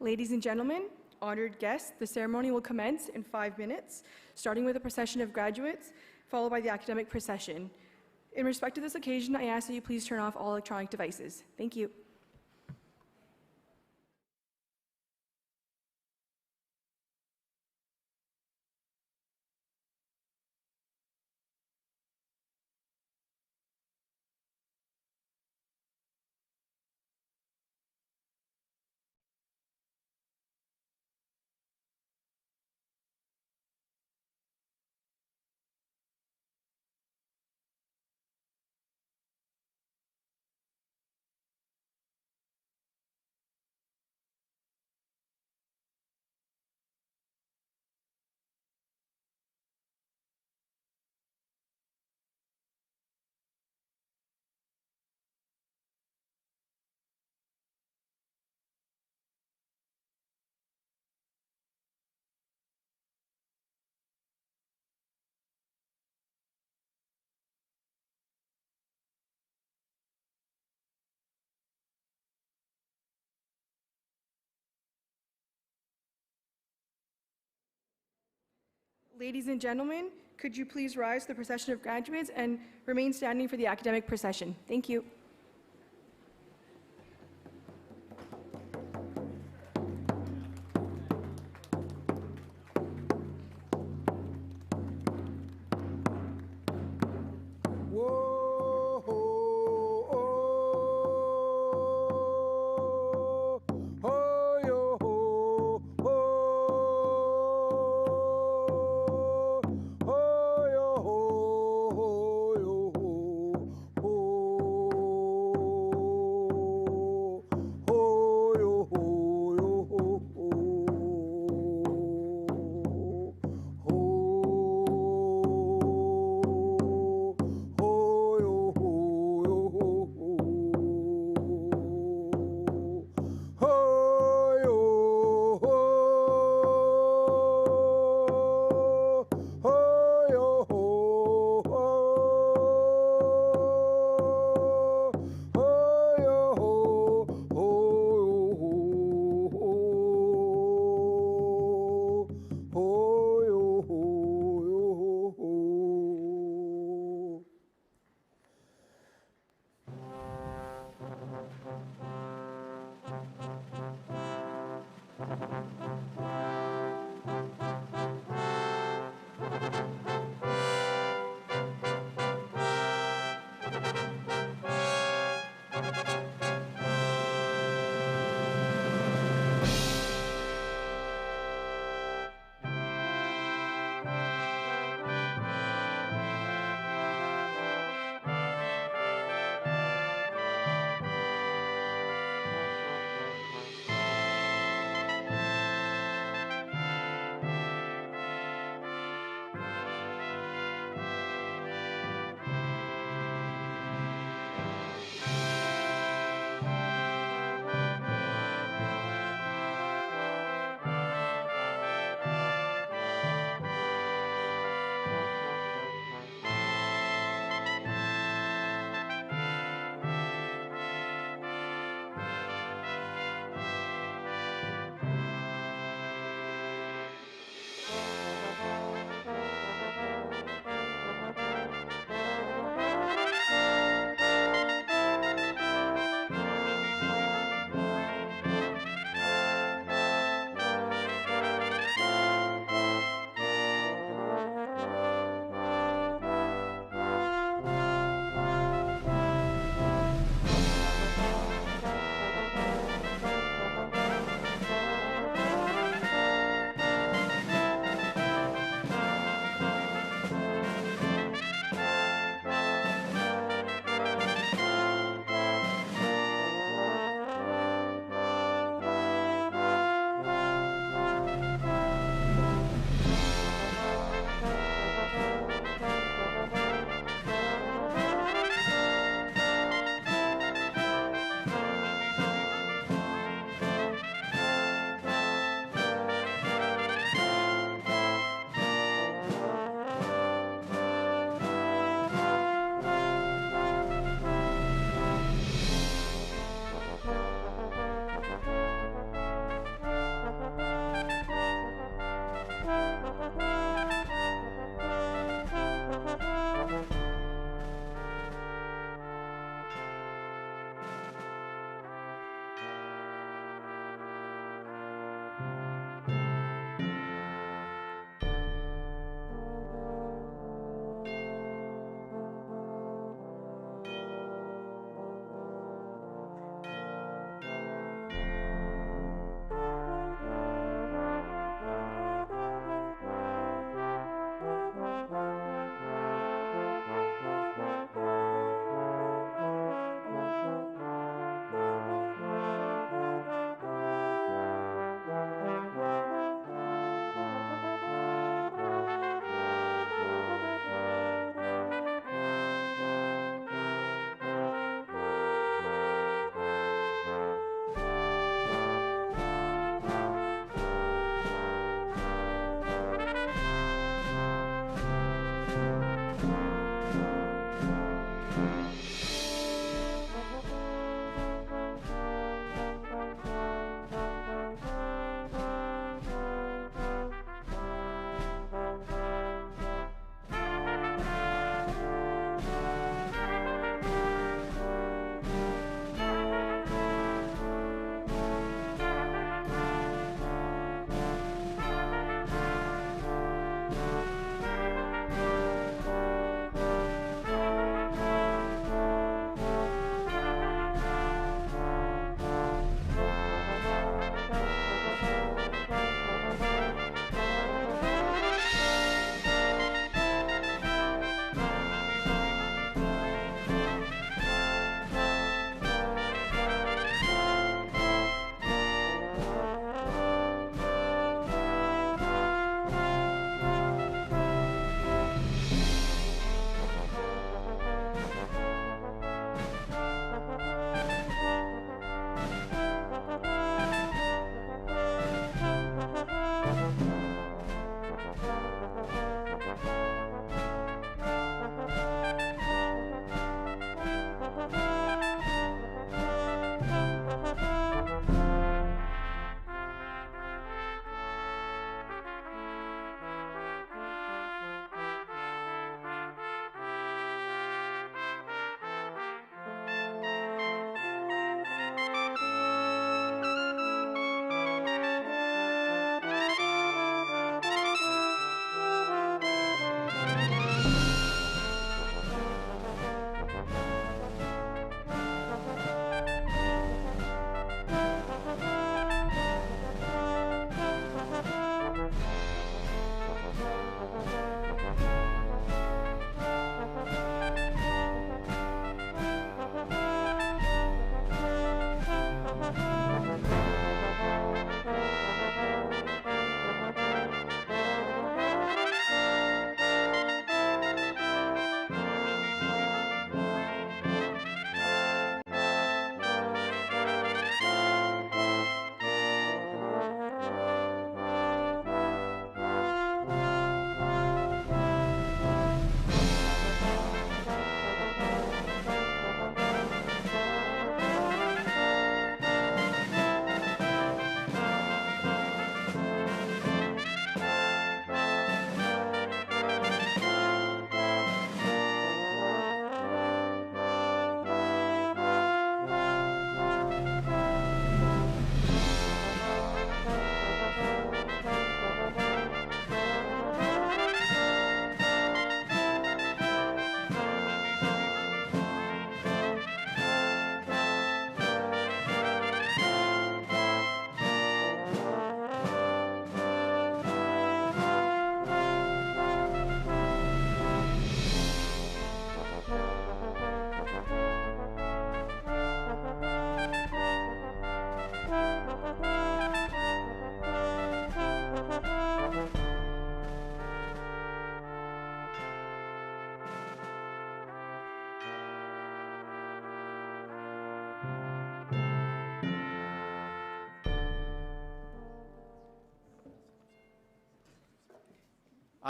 Ladies and gentlemen, honored guests, the ceremony will commence in 5 minutes, starting with a procession of graduates, followed by the academic procession. In respect of this occasion, I ask that you please turn off all electronic devices. Thank you. Ladies and gentlemen, could you please rise to the procession of graduates and remain standing for the academic procession? Thank you.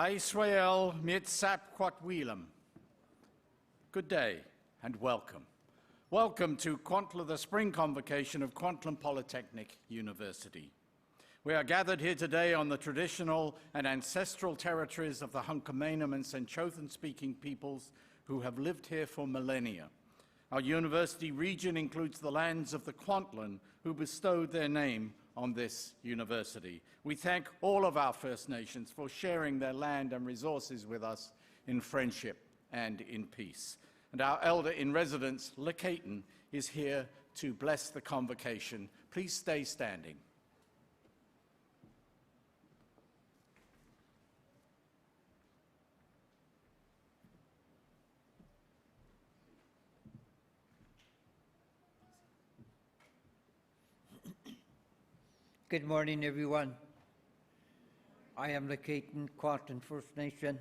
Israel Mitzap Kwatwilam. Good day and welcome. Welcome to Kwantlen, the spring convocation of Kwantlen Polytechnic University. We are gathered here today on the traditional and ancestral territories of the Hunkamanam and Senchothan-speaking peoples who have lived here for millennia. Our university region includes the lands of the Kwantlen, who bestowed their name on this university. We thank all of our First Nations for sharing their land and resources with us in friendship and in peace. And our elder in residence, Lekaitan, is here to bless the convocation. Please stay standing. Good morning, everyone. I am Lekaitan, Kwantlen First Nation,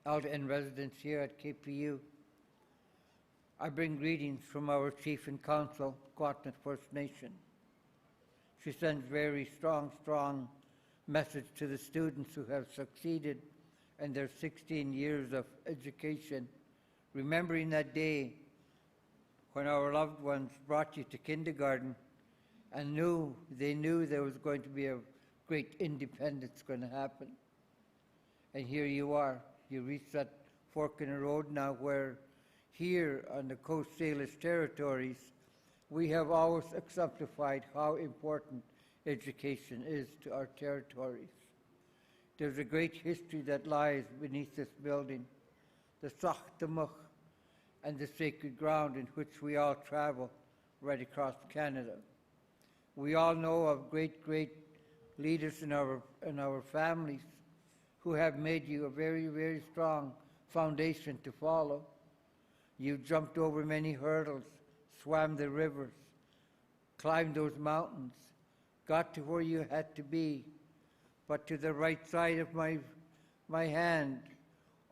elder in residence here at KPU. I bring greetings from our Chief and Council, Kwantlen First Nation. She sends very strong message to the students who have succeeded in their 16 years of education, remembering that day when our loved ones brought you to kindergarten and they knew there was going to be a great independence going to happen. And here you are. You reach that fork in the road now where here on the Coast Salish territories, we have always exemplified how important education is to our territories. There's a great history that lies beneath this building, the Sachtamach and the sacred ground in which we all travel right across Canada. We all know of great leaders in our families who have made you a very strong foundation to follow. You jumped over many hurdles, swam the rivers, climbed those mountains, got to where you had to be. But to the right side of my hand,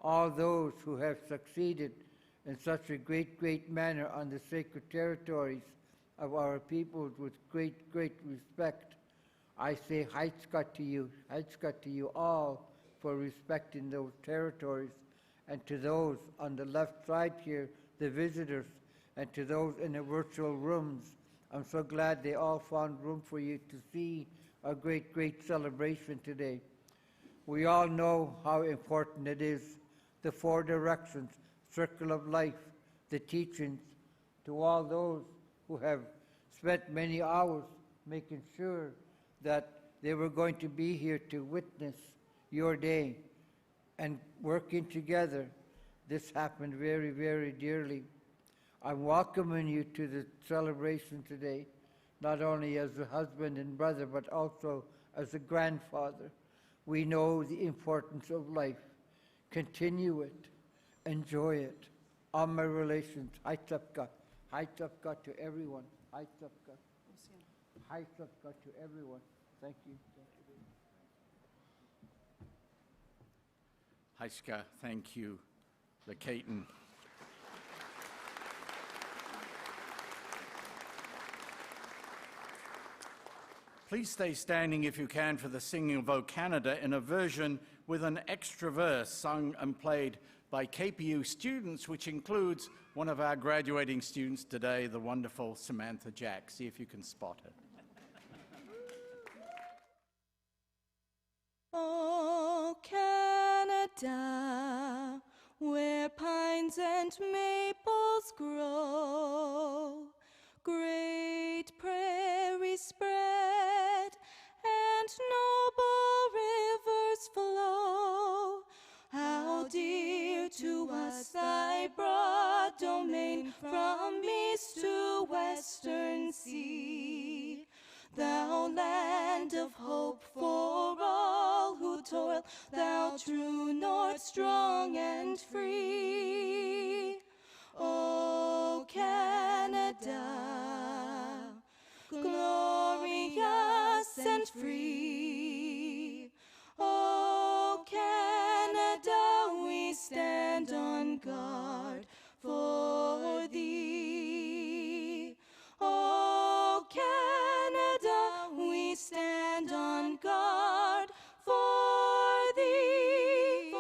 all those who have succeeded in such a great manner on the sacred territories of our people with great respect. I say Haitska to you all for respecting those territories, and to those on the left side here, the visitors, and to those in the virtual rooms. I'm so glad they all found room for you to see a great celebration today. We all know how important it is, the four directions, circle of life, the teachings, to all those who have spent many hours making sure that they were going to be here to witness your day. And working together, this happened very dearly. I'm welcoming you to the celebration today, not only as a husband and brother, but also as a grandfather. We know the importance of life. Continue it. Enjoy it. All my relations, Haitapka to everyone. Haitapka to everyone. Thank you. Haiska, thank you, Lekaitan. Please stay standing if you can for the singing of O Canada in a version with an extra verse sung and played by KPU students, which includes one of our graduating students today, the wonderful Samantha Jack. See if you can spot her. Oh, Canada, where pines and maples grow, great prairies spread, and noble rivers flow. How dear to us thy broad domain, from east to western sea. Thou land of hope for all who toil, thou true north, strong and free. O Canada, glorious and free. O Canada, we stand on guard for thee. O Canada, we stand on guard for thee.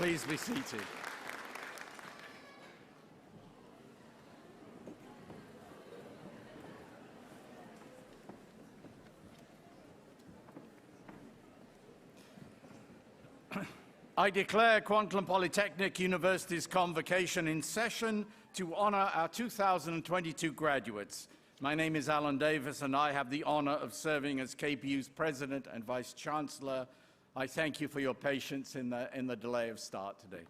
Please be seated. I declare Kwantlen Polytechnic University's convocation in session to honor our 2022 graduates. My name is Alan Davis, and I have the honor of serving as KPU's President and Vice Chancellor. I thank you for your patience in the delay of start today.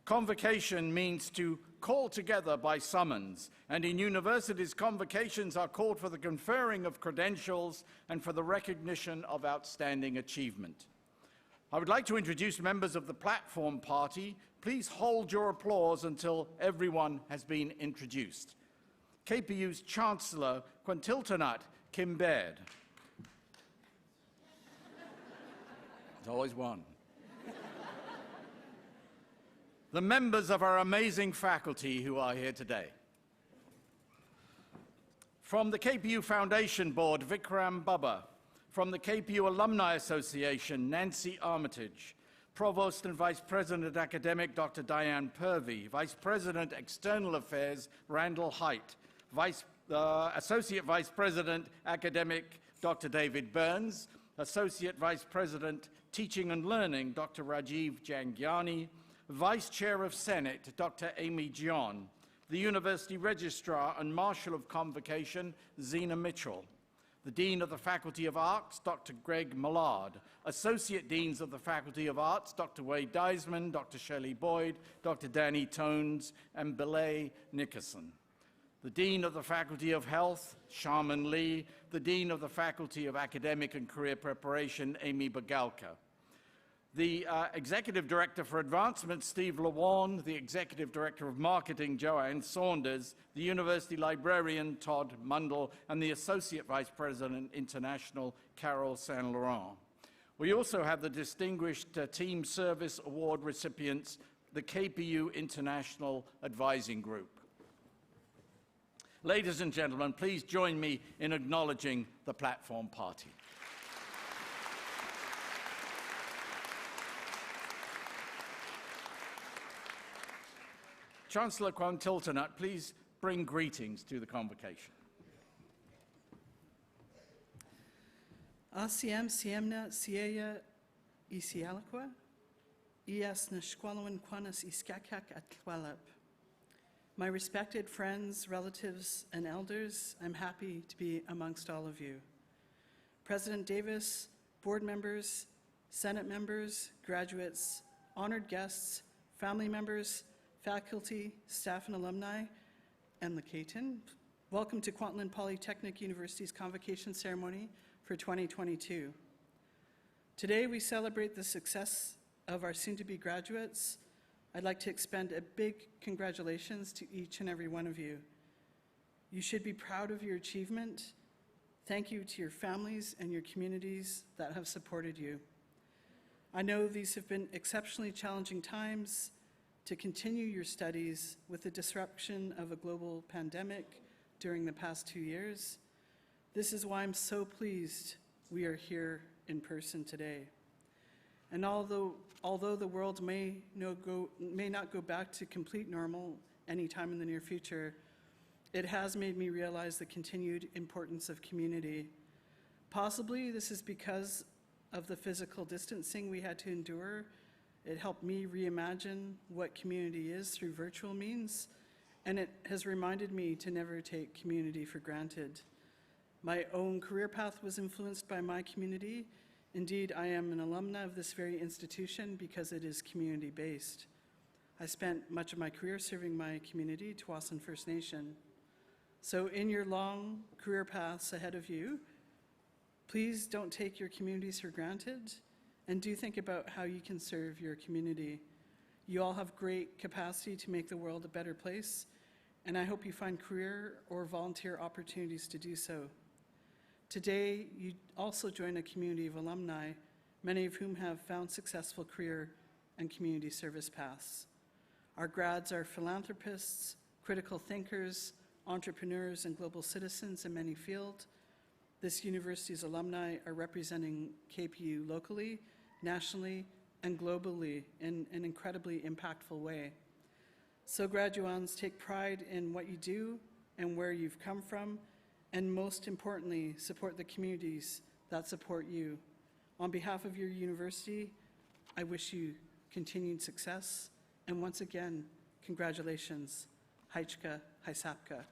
Convocation means to call together by summons, and in universities, convocations are called for the conferring of credentials and for the recognition of outstanding achievement. I would like to introduce members of the platform party. Please hold your applause until everyone has been introduced. KPU's Chancellor, Quintiltonat Kim Baird. There's always one. The members of our amazing faculty who are here today. From the KPU Foundation Board, Vikram Bubba. From the KPU Alumni Association, Nancy Armitage. Provost and Vice President Academic, Dr. Diane Purvey. Vice President External Affairs, Randall Height. Associate Vice President Academic, Dr. David Burns. Associate Vice President Teaching and Learning, Dr. Rajiv Jangyani. Vice Chair of Senate, Dr. Amy John. The University Registrar and Marshal of Convocation, Zena Mitchell. The Dean of the Faculty of Arts, Dr. Greg Millard. Associate Deans of the Faculty of Arts, Dr. Wade Deisman, Dr. Shelley Boyd, Dr. Danny Tones, and Belay Nickerson. The Dean of the Faculty of Health, Sharman Lee. The Dean of the Faculty of Academic and Career Preparation, Amy Bagalka. The Executive Director for Advancement, Steve Lawan, the Executive Director of Marketing, Joanne Saunders, the University Librarian, Todd Mundell, and the Associate Vice President International, Carol Saint Laurent. We also have the Distinguished Team Service Award recipients, the KPU International Advising Group. Ladies and gentlemen, please join me in acknowledging the Platform Party. Chancellor Quintiltonat, please bring greetings to the convocation. Asiem siemna sieya isialaqua, ias nashqualwan quanas iskakak atqualap. My respected friends, relatives, and elders, I'm happy to be amongst all of you. President Davis, board members, Senate members, graduates, honored guests, family members, faculty, staff, and alumni, and Lacaton, welcome to Kwantlen Polytechnic University's convocation ceremony for 2022. Today, we celebrate the success of our soon-to-be graduates. I'd like to extend a big congratulations to each and every one of you. You should be proud of your achievement. Thank you to your families and your communities that have supported you. I know these have been exceptionally challenging times to continue your studies with the disruption of a global pandemic during the past 2 years. This is why I'm so pleased we are here in person today. And although the world may not go back to complete normal anytime in the near future, it has made me realize the continued importance of community. Possibly this is because of the physical distancing we had to endure. It helped me reimagine what community is through virtual means, and it has reminded me to never take community for granted. My own career path was influenced by my community. Indeed, I am an alumna of this very institution because it is community-based. I spent much of my career serving my community, Tsawwassen First Nation. So in your long career paths ahead of you, please don't take your communities for granted. And do think about how you can serve your community. You all have great capacity to make the world a better place, and I hope you find career or volunteer opportunities to do so. Today, you also join a community of alumni, many of whom have found successful career and community service paths. Our grads are philanthropists, critical thinkers, entrepreneurs, and global citizens in many fields. This university's alumni are representing KPU locally, nationally, and globally in an incredibly impactful way. So graduands, take pride in what you do and where you've come from, and most importantly, support the communities that support you. On behalf of your university, I wish you continued success, and once again, congratulations. Haichka, Haisapka.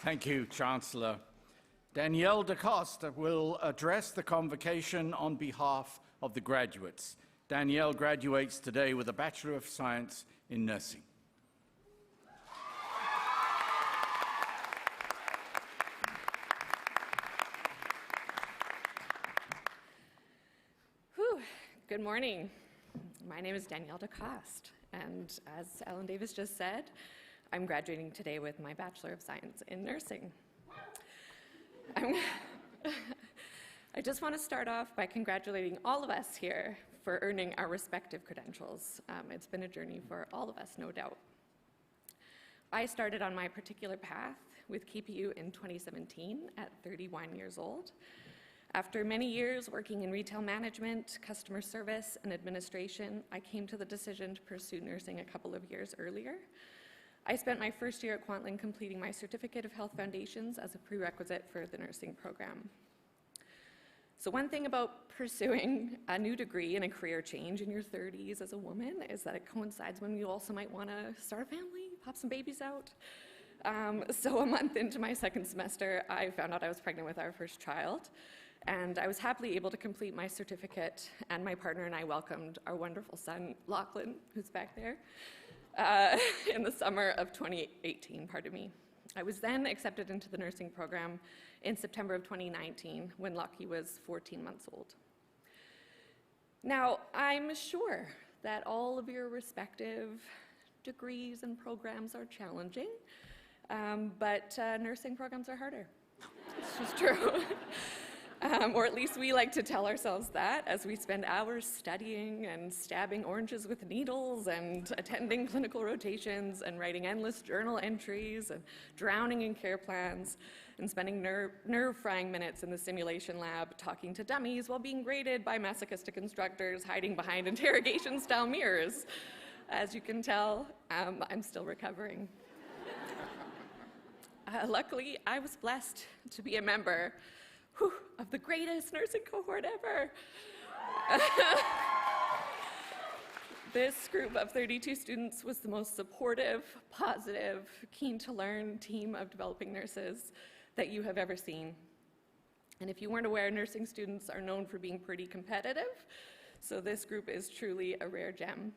Thank you, Chancellor. Danielle DaCosta will address the convocation on behalf of the graduates. Danielle graduates today with a Bachelor of Science in Nursing. Good morning. My name is Danielle DaCoste, and as Ellen Davis just said, I'm graduating today with my Bachelor of Science in Nursing. I just want to start off by congratulating all of us here for earning our respective credentials. It's been a journey for all of us, no doubt. I started on my particular path with KPU in 2017 at 31 years old. After many years working in retail management, customer service, and administration, I came to the decision to pursue nursing a couple of years earlier. I spent my first year at Kwantlen completing my Certificate of Health Foundations as a prerequisite for the nursing program. So one thing about pursuing a new degree and a career change in your 30s as a woman is that it coincides when you also might want to start a family, pop some babies out. So a month into my second semester, I found out I was pregnant with our first child. And I was happily able to complete my certificate, and my partner and I welcomed our wonderful son, Lachlan, who's back there, in the summer of 2018, pardon me. I was then accepted into the nursing program in September of 2019, when Lockie was 14 months old. Now, I'm sure that all of your respective degrees and programs are challenging, but nursing programs are harder. It's just true. Or at least we like to tell ourselves that as we spend hours studying and stabbing oranges with needles and attending clinical rotations and writing endless journal entries and drowning in care plans and spending nerve-frying minutes in the simulation lab talking to dummies while being graded by masochistic instructors hiding behind interrogation-style mirrors. As you can tell, I'm still recovering. Luckily, I was blessed to be a member of the greatest nursing cohort ever. This group of 32 students was the most supportive, positive, keen to learn team of developing nurses that you have ever seen. And if you weren't aware, nursing students are known for being pretty competitive, so this group is truly a rare gem.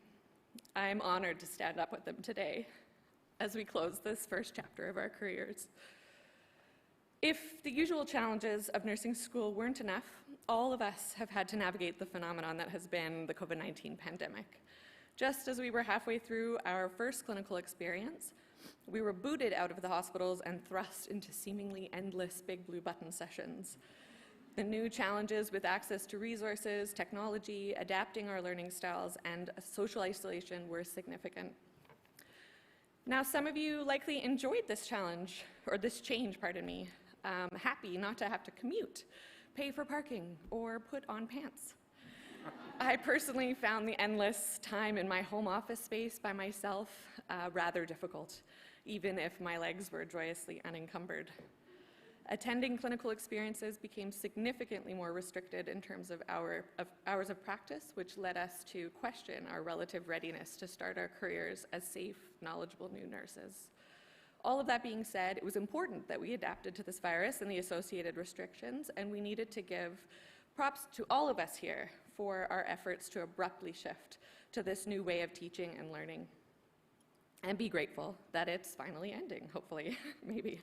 I'm honored to stand up with them today as we close this first chapter of our careers. If the usual challenges of nursing school weren't enough, all of us have had to navigate the phenomenon that has been the COVID-19 pandemic. Just as we were halfway through our first clinical experience, we were booted out of the hospitals and thrust into seemingly endless big blue button sessions. The new challenges with access to resources, technology, adapting our learning styles, and social isolation were significant. Now, some of you likely enjoyed this challenge, or this change, pardon me, happy not to have to commute, pay for parking, or put on pants. I personally found the endless time in my home office space by myself rather difficult, even if my legs were joyously unencumbered. Attending clinical experiences became significantly more restricted in terms of hours of practice, which led us to question our relative readiness to start our careers as safe, knowledgeable new nurses. All of that being said, it was important that we adapted to this virus and the associated restrictions, and we needed to give props to all of us here for our efforts to abruptly shift to this new way of teaching and learning. And be grateful that it's finally ending, hopefully, maybe.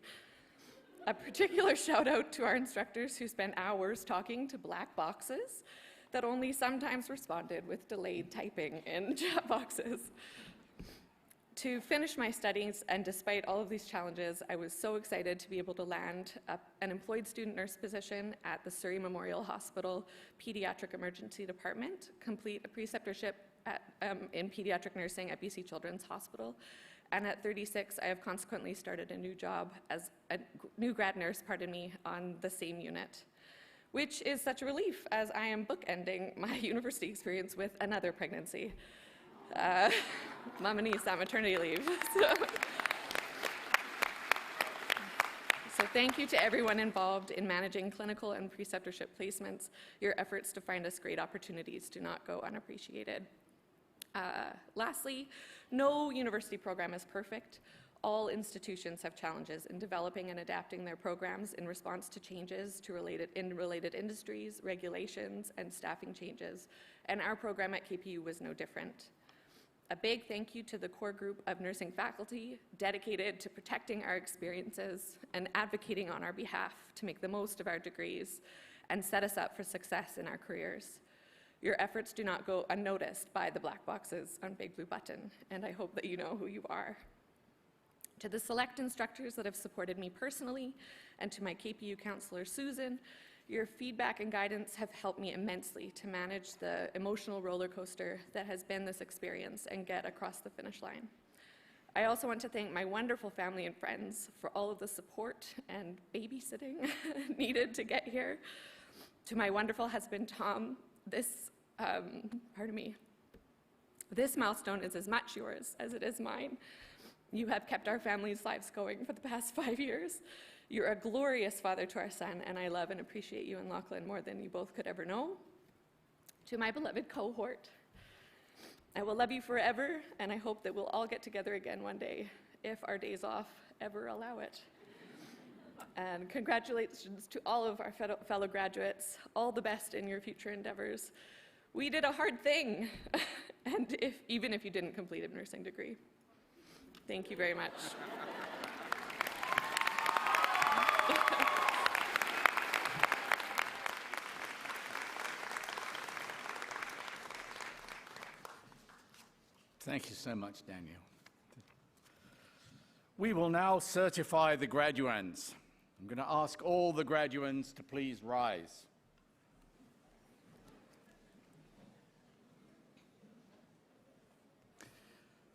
A particular shout out to our instructors who spent hours talking to black boxes that only sometimes responded with delayed typing in chat boxes. To finish my studies, and despite all of these challenges, I was so excited to be able to land an employed student nurse position at the Surrey Memorial Hospital Pediatric Emergency Department, complete a preceptorship in pediatric nursing at BC Children's Hospital, And at 36, I have consequently started a new job as a new grad nurse, on the same unit, which is such a relief as I am bookending my university experience with another pregnancy. Mom and niece on maternity leave. So thank you to everyone involved in managing clinical and preceptorship placements. Your efforts to find us great opportunities do not go unappreciated. Lastly, no university program is perfect. All institutions have challenges in developing and adapting their programs in response to changes in related industries, regulations, and staffing changes. And our program at KPU was no different. A big thank you to the core group of nursing faculty dedicated to protecting our experiences and advocating on our behalf to make the most of our degrees and set us up for success in our careers. Your efforts do not go unnoticed by the black boxes on Big Blue Button, and I hope that you know who you are. To the select instructors that have supported me personally, and to my KPU counselor, Susan, your feedback and guidance have helped me immensely to manage the emotional roller coaster that has been this experience and get across the finish line. I also want to thank my wonderful family and friends for all of the support and babysitting needed to get here. To my wonderful husband, Tom, this milestone is as much yours as it is mine. You have kept our family's lives going for the past 5 years. You're a glorious father to our son, and I love and appreciate you and Lachlan more than you both could ever know. To my beloved cohort, I will love you forever, and I hope that we'll all get together again one day, if our days off ever allow it. And congratulations to all of our fellow graduates. All the best in your future endeavors. We did a hard thing, and even if you didn't complete a nursing degree. Thank you very much. Thank you so much, Daniel. We will now certify the graduands. I'm going to ask all the graduands to please rise.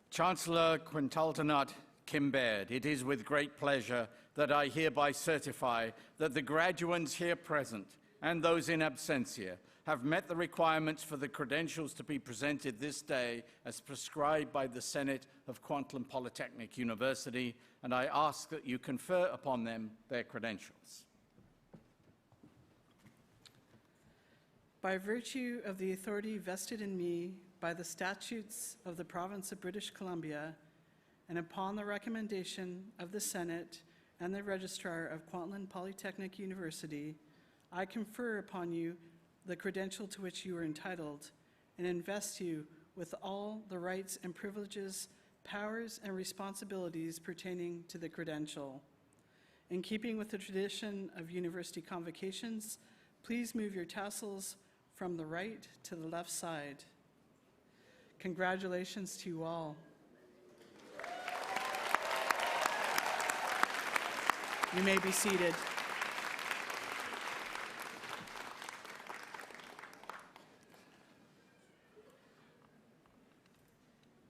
Chancellor Quintaltonut Kim Baird, it is with great pleasure that I hereby certify that the graduands here present and those in absentia have met the requirements for the credentials to be presented this day as prescribed by the Senate of Kwantlen Polytechnic University, and I ask that you confer upon them their credentials. By virtue of the authority vested in me by the statutes of the Province of British Columbia, and upon the recommendation of the Senate and the Registrar of Kwantlen Polytechnic University, I confer upon you the credential to which you are entitled, and invest you with all the rights and privileges, powers and responsibilities pertaining to the credential. In keeping with the tradition of university convocations, please move your tassels from the right to the left side. Congratulations to you all. You may be seated.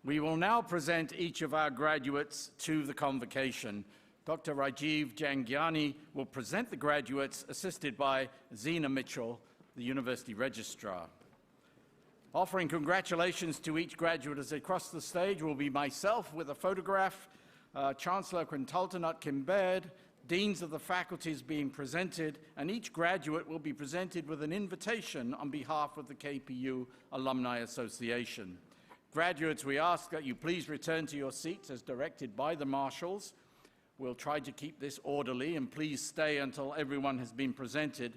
We will now present each of our graduates to the convocation. Dr. Rajiv Jangiani will present the graduates, assisted by Zena Mitchell, the University Registrar. Offering congratulations to each graduate as they cross the stage will be myself with a photograph, Chancellor Quintaltonut Kim Baird, Deans of the faculties being presented, and each graduate will be presented with an invitation on behalf of the KPU Alumni Association. Graduates, we ask that you please return to your seats as directed by the marshals. We'll try to keep this orderly, and please stay until everyone has been presented.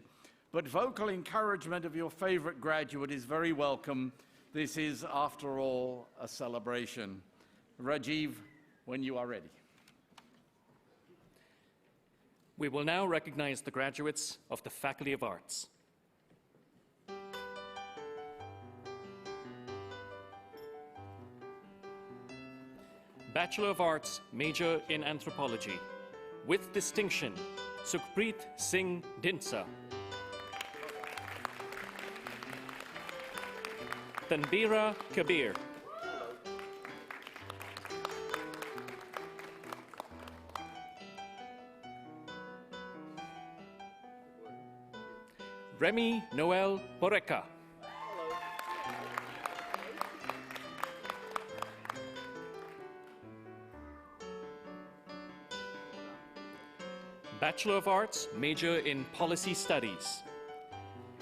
But vocal encouragement of your favorite graduate is very welcome. This is, after all, a celebration. Rajiv, when you are ready. We will now recognize the graduates of the Faculty of Arts. Bachelor of Arts, major in Anthropology. With distinction, Sukhpreet Singh Dinsa. Tanbira Kabir. Remy Noel Poreka. Bachelor of Arts, major in Policy Studies,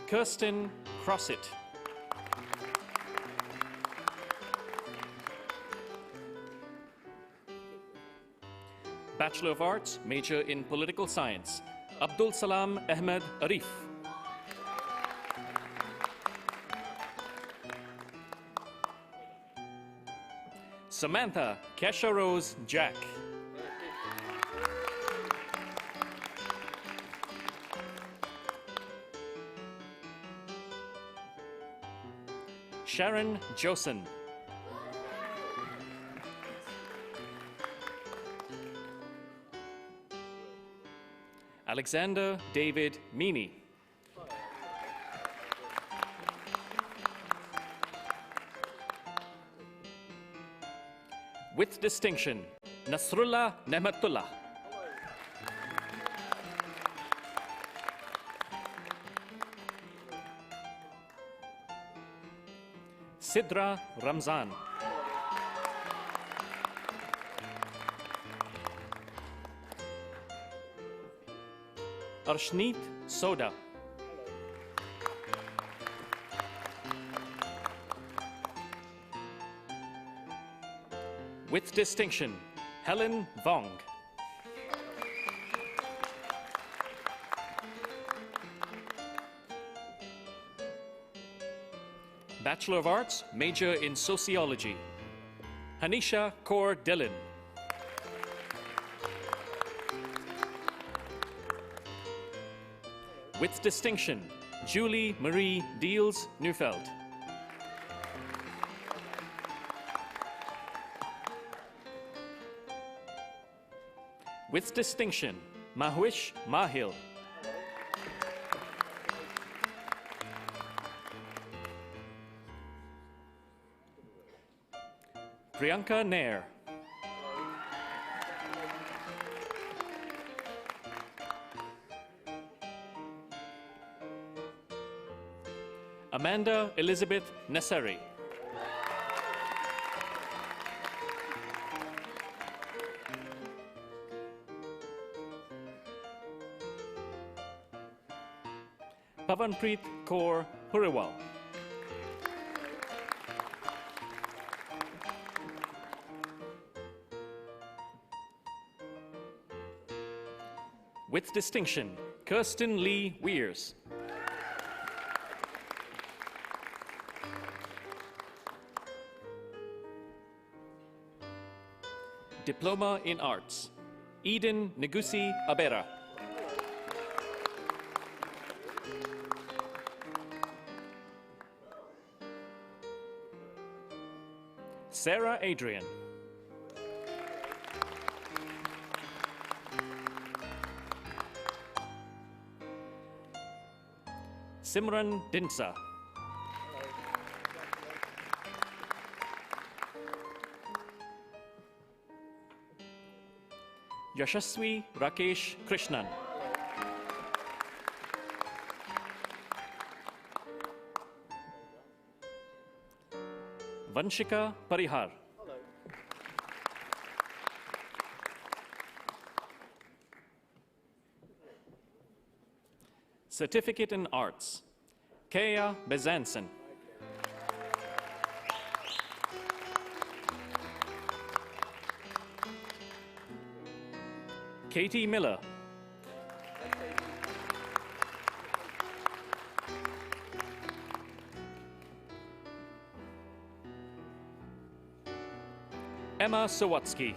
Kirsten Crossit. Bachelor of Arts, major in Political Science, Abdul Salam Ahmed Arif. Samantha Kesha Rose Jack. Sharon Josen. Alexander David Meany. With distinction, Nasrullah Nehmatullah. Sidra Ramzan. Arshneet Soda. With distinction, Helen Vong. Bachelor of Arts, major in Sociology, Hanisha Kaur Dillon. With distinction, Julie Marie Diels Neufeld. With distinction, Mahwish Mahil. Priyanka Nair. Amanda Elizabeth Nasseri. Pavanpreet Kaur Puriwal. With distinction, Kirsten Lee Weirs. Diploma in Arts, Eden Negusi Abera. Sarah Adrian. Simran Dinsa. Yashaswi Rakesh Krishnan. Vanshika Parihar. Certificate in Arts, Kea Bezanson. Katie Miller. Emma Sawatsky.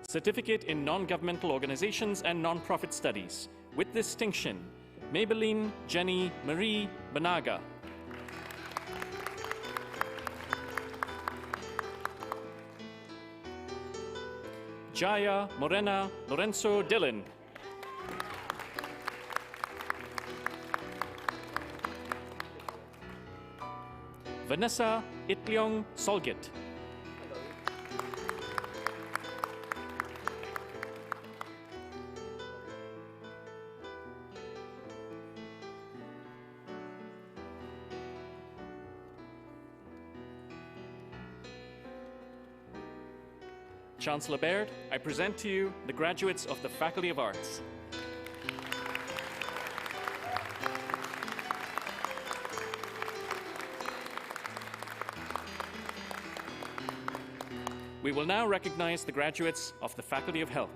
Certificate in Non-Governmental Organizations and Non-Profit Studies, with distinction, Maybelline Jenny Marie Banaga. Jaya Morena Lorenzo Dillon. Vanessa Itliong Solgit. Chancellor Baird, I present to you the graduates of the Faculty of Arts. We will now recognize the graduates of the Faculty of Health.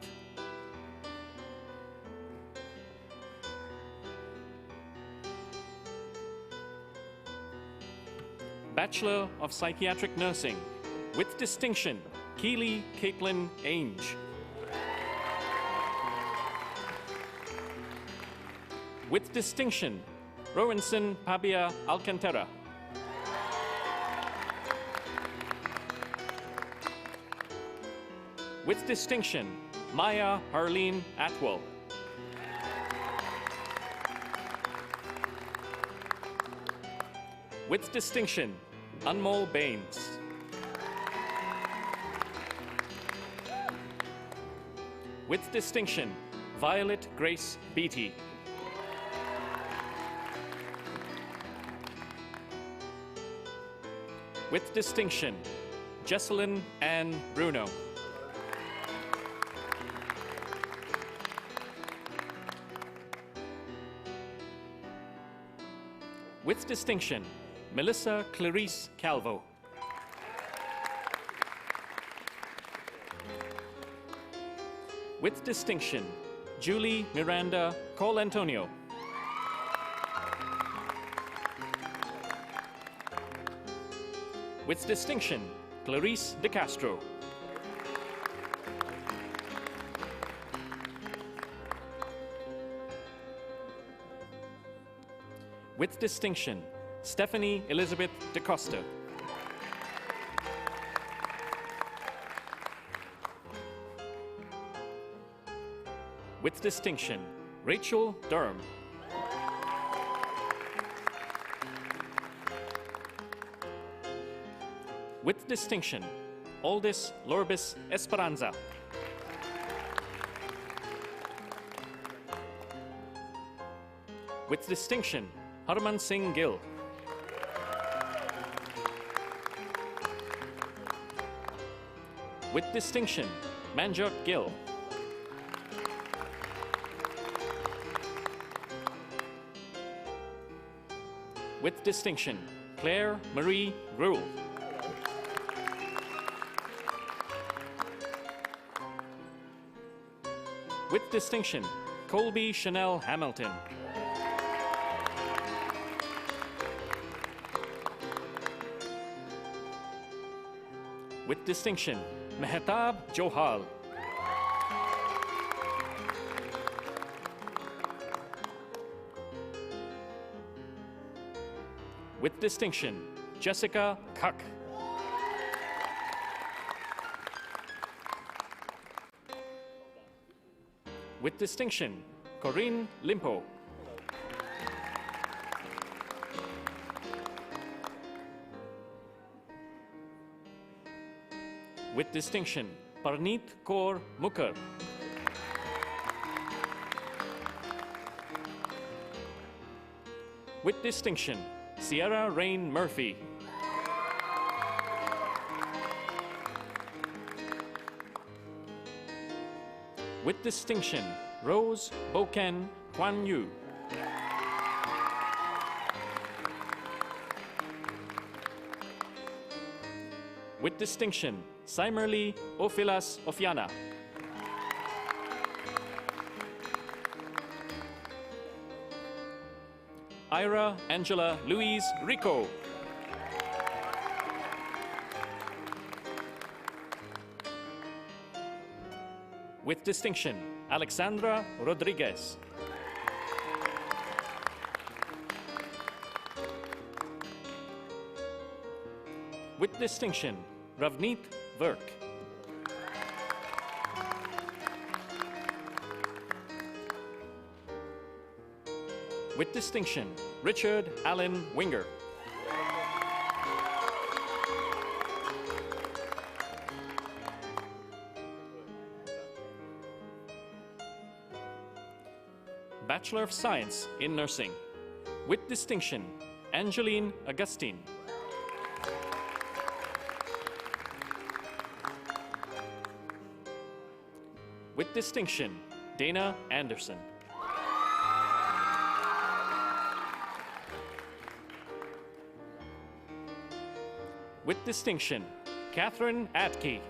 Bachelor of Psychiatric Nursing, with distinction, Keely Caitlin Ainge. With distinction, Rowanson Pabia Alcantara. With distinction, Maya Harleen Atwell. With distinction, Anmol Baines. With distinction, Violet Grace Beatty. With distinction, Jesselyn Ann Bruno. With distinction, Melissa Clarice Calvo. With distinction, Julie Miranda Colantonio. With distinction, Clarice De Castro. With distinction, Stephanie Elizabeth DeCosta. With distinction, Rachel Durham. With distinction, Aldis Lorbis Esperanza. With distinction, Harman Singh Gill. With distinction, Manjot Gill. With distinction, Claire Marie Gruel. With distinction, Colby Chanel Hamilton. With distinction, Mehtab Johal. With distinction, Jessica Kuck. With distinction, Corinne Limpo. With distinction, Parneet Kaur Mukhar. With distinction, Sierra Rain Murphy. With distinction, Rose Boken Kwan Yu. With distinction, Simerly Ophilas Ofiana. Ira Angela Louise Rico. With distinction, Alexandra Rodriguez. With distinction, Ravneet Virk. With distinction, Richard Allen Winger. Bachelor of Science in Nursing. With distinction, Angeline Augustine. With distinction, Dana Anderson. With distinction, Catherine Atke.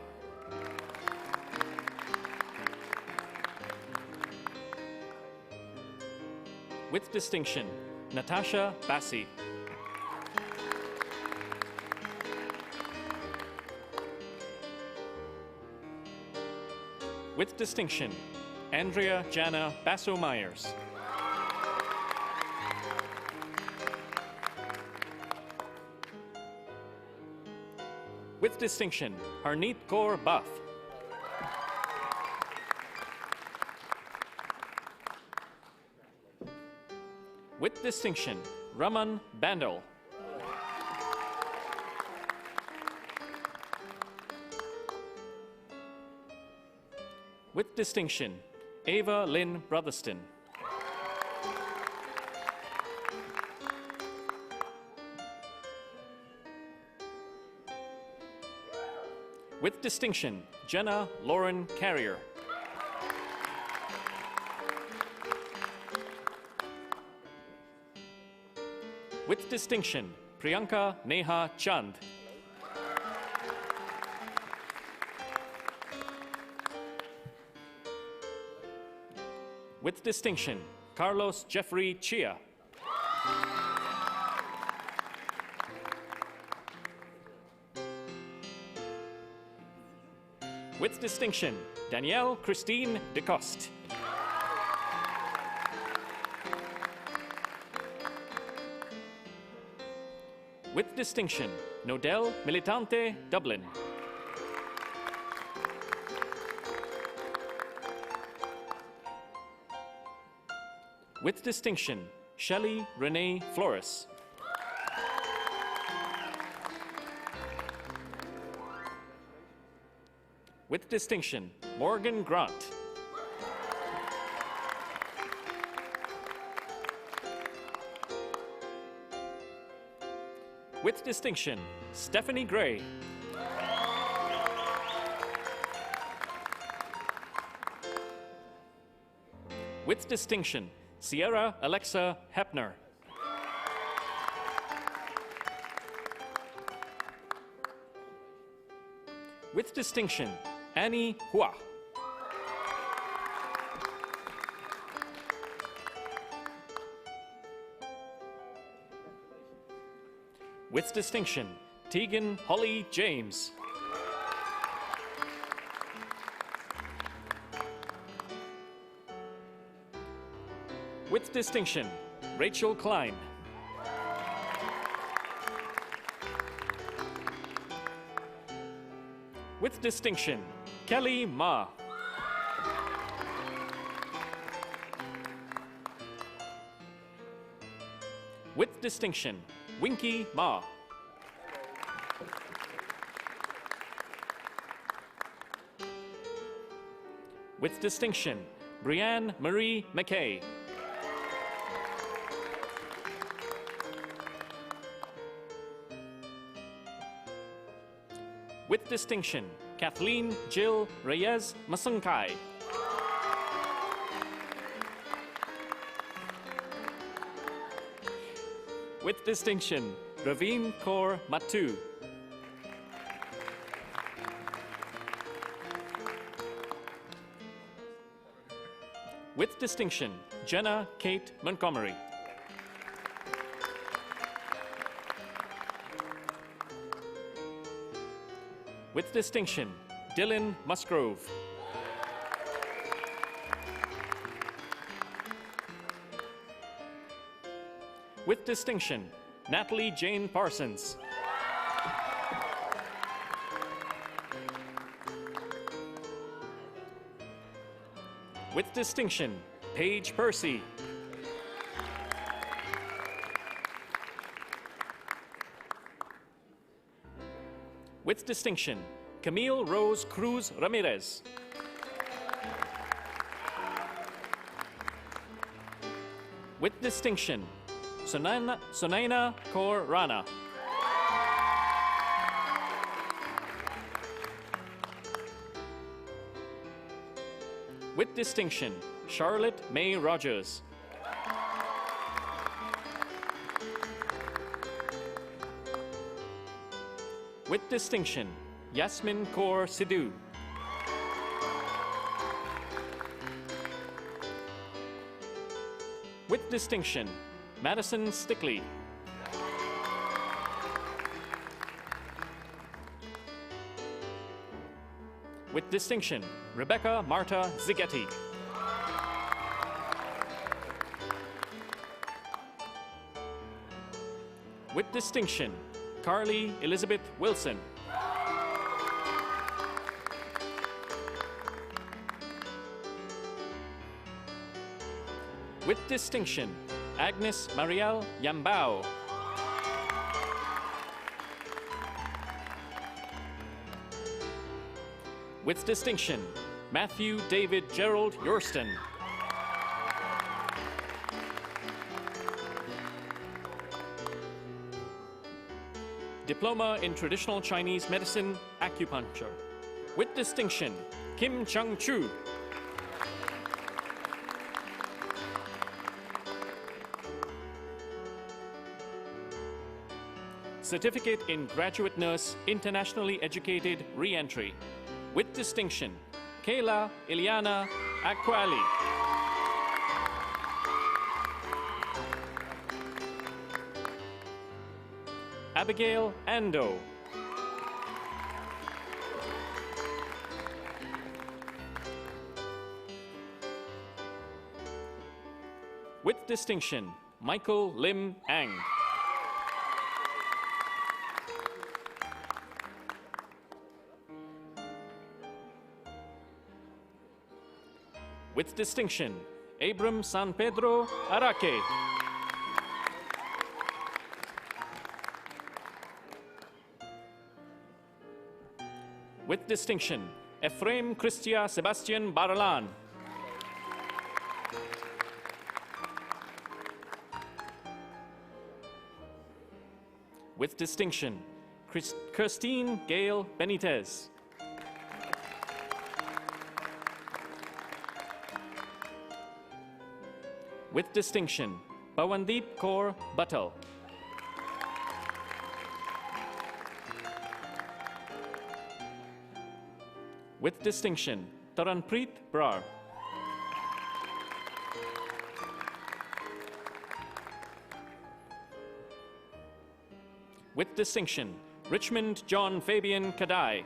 With distinction, Natasha Bassi. With distinction, Andrea Jana Basso-Myers. With distinction, Harneet Kaur Buff. With distinction, Raman Bandel. With distinction, Ava Lynn Brotherston. With distinction, Jenna Lauren Carrier. With distinction, Priyanka Neha Chand. With distinction, Carlos Jeffrey Chia. With distinction, Danielle Christine DeCoste. With distinction, Nodel Militante Dublin. With distinction, Shelley Renee Flores. With distinction, Morgan Grant. With distinction, Stephanie Gray. With distinction, Sierra Alexa Hepner. With distinction, Annie Hua. With distinction, Tegan Holly James. With distinction, Rachel Klein. With distinction, Kelly Ma. With distinction, Winky Ma. With distinction, Brianne Marie McKay. With distinction, Kathleen Jill Reyes Masunkai. With distinction, Raveen Kaur Matu. With distinction, Jenna Kate Montgomery. With distinction, Dylan Musgrove. With distinction, Natalie Jane Parsons. With distinction, Paige Percy. With distinction, Camille Rose Cruz Ramirez. With distinction, Sunaina Kaur Rana. With distinction, Charlotte May Rogers. With distinction, Yasmin Kaur Sidhu. With distinction, Madison Stickley. With distinction, Rebecca Marta Zigetti. With distinction, Carly Elizabeth Wilson. With distinction, Agnes Marielle Yambao. With distinction, Matthew David Gerald Yorston. Diploma in Traditional Chinese Medicine, Acupuncture. With distinction, Kim Chung Chu. Certificate in Graduate Nurse, Internationally Educated Re-Entry. With distinction, Kayla Iliana Aquali. Abigail Ando. With distinction, Michael Lim Ang. With distinction, Abram San Pedro Araque. With distinction, Ephraim Christia Sebastian Baralan. With distinction, Christine Gail Benitez. With distinction, Pawandeep Kaur Buttal. With distinction, Taranpreet Brar. With distinction, Richmond John Fabian Kadai.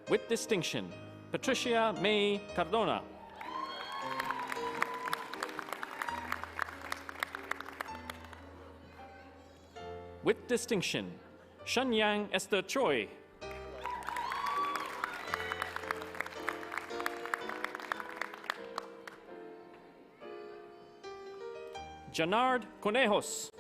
With distinction, Patricia May Cardona. With distinction, Shenyang Esther Choi. Janard Conejos.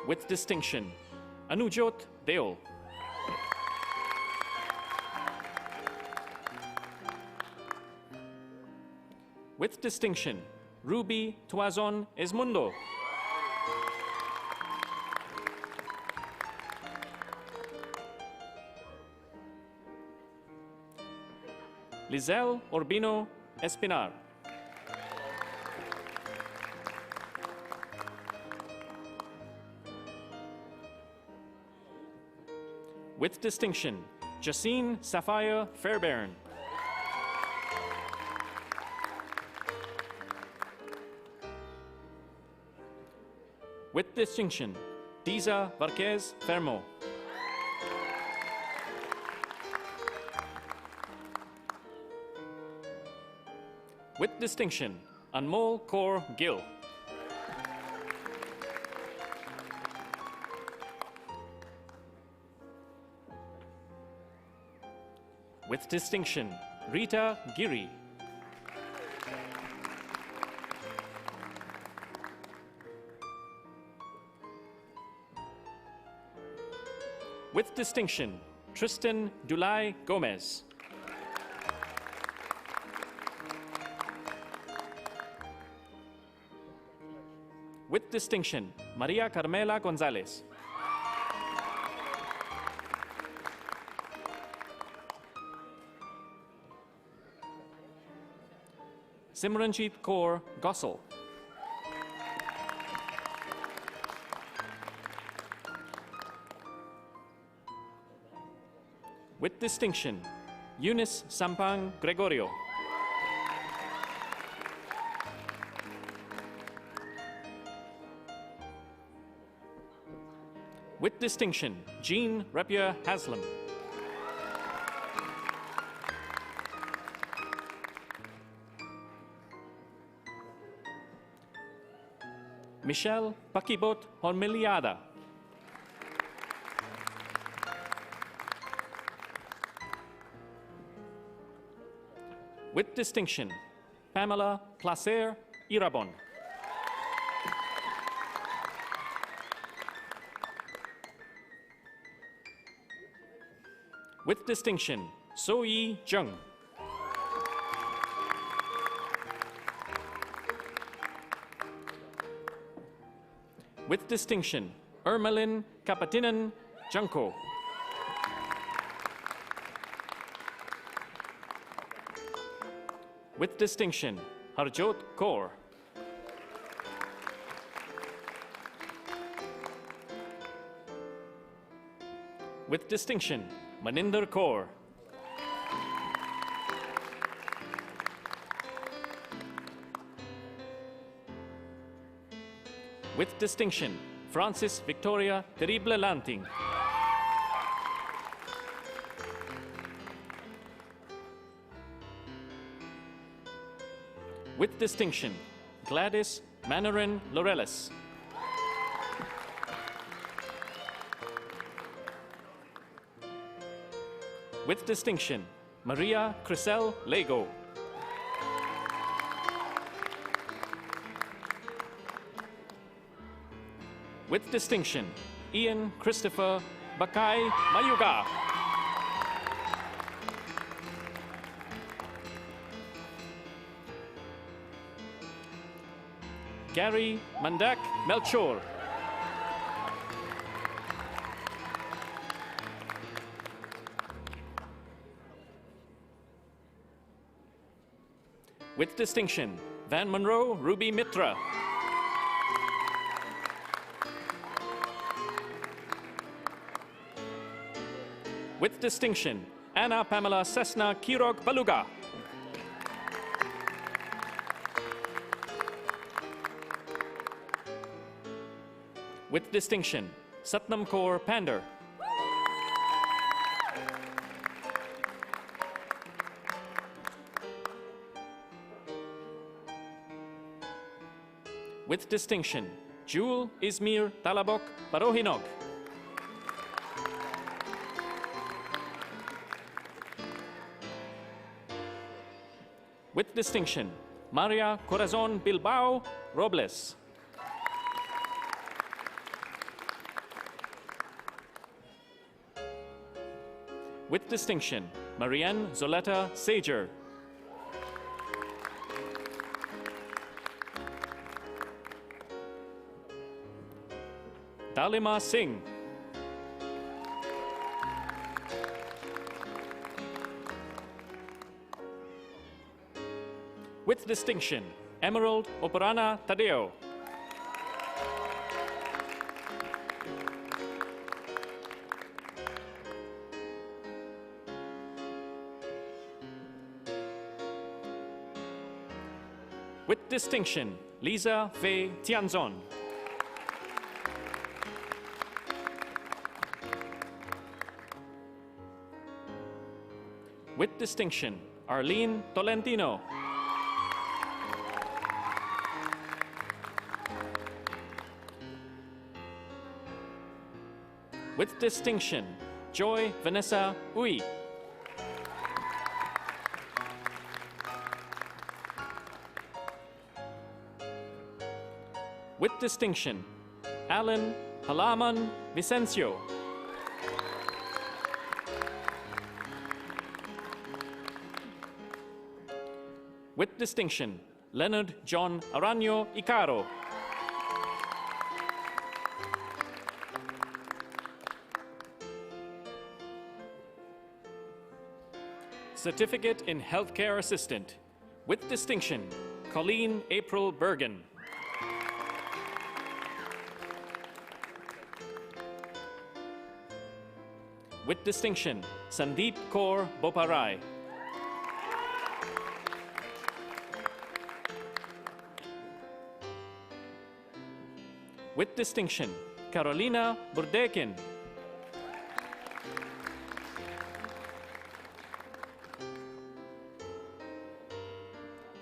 With distinction, Anujot Deo. With distinction, Ruby Tuazon Esmundo. Lizelle Urbino Espinar. With distinction, Jacine Sapphire Fairbairn. With distinction, Diza Varquez Fermo. With distinction, Anmol Kaur Gill. With distinction, Rita Giri. With distinction, Tristan Dulay Gomez. With distinction, Maria Carmela Gonzalez. Simranjeet Kaur Gossel. With distinction, Eunice Sampang Gregorio. With distinction, Jean Rapier Haslam. Michelle Pakibot Hormiliada. With distinction, Pamela Placer Irabon. With distinction, So-Yi Jung. With distinction, Ermelin Kapatinan Junko. With distinction, Harjot Kaur. With distinction, Maninder Kaur. With distinction, Francis Victoria Terrible Lanting. With distinction, Gladys Manorin Laurelis. With distinction, Maria Crisel Lego. With distinction, Ian Christopher Bakai Mayuga. Gary Mandak Melchor. With distinction, Van Monroe Ruby Mitra. With distinction, Anna Pamela Cessna Kirog Baluga. With distinction, Satnam Kaur Pander. With distinction, Jewel Izmir Talabok Parohinog. With distinction, Maria Corazon Bilbao Robles. With distinction, Marianne Zoleta Sager. Dalima Singh. With distinction, Emerald Operana Tadeo. With distinction, Lisa Fei Tianzon. With distinction, Arlene Tolentino. With distinction, Joy Vanessa Uy. With distinction, Alan Halaman Vicencio. With distinction, Leonard John Araño Icaro. Certificate in Healthcare Assistant. With distinction, Colleen April Bergen. With distinction, Sandeep Kaur Boparai. With distinction, Carolina Burdekin.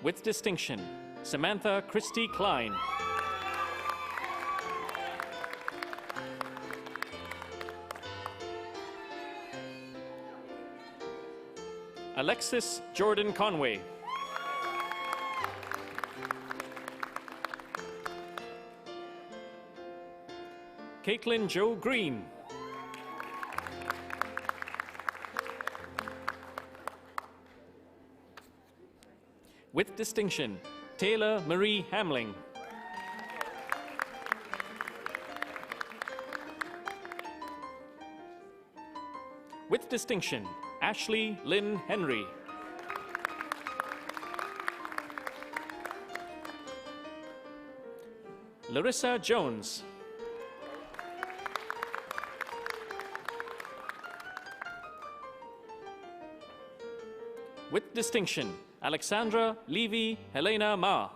With distinction, Samantha Christie Klein. Alexis Jordan Conway. Caitlin Jo Green. With distinction, Taylor Marie Hamling. With distinction, Ashley Lynn Henry. Larissa Jones. With distinction, Alexandra Levy Helena Ma.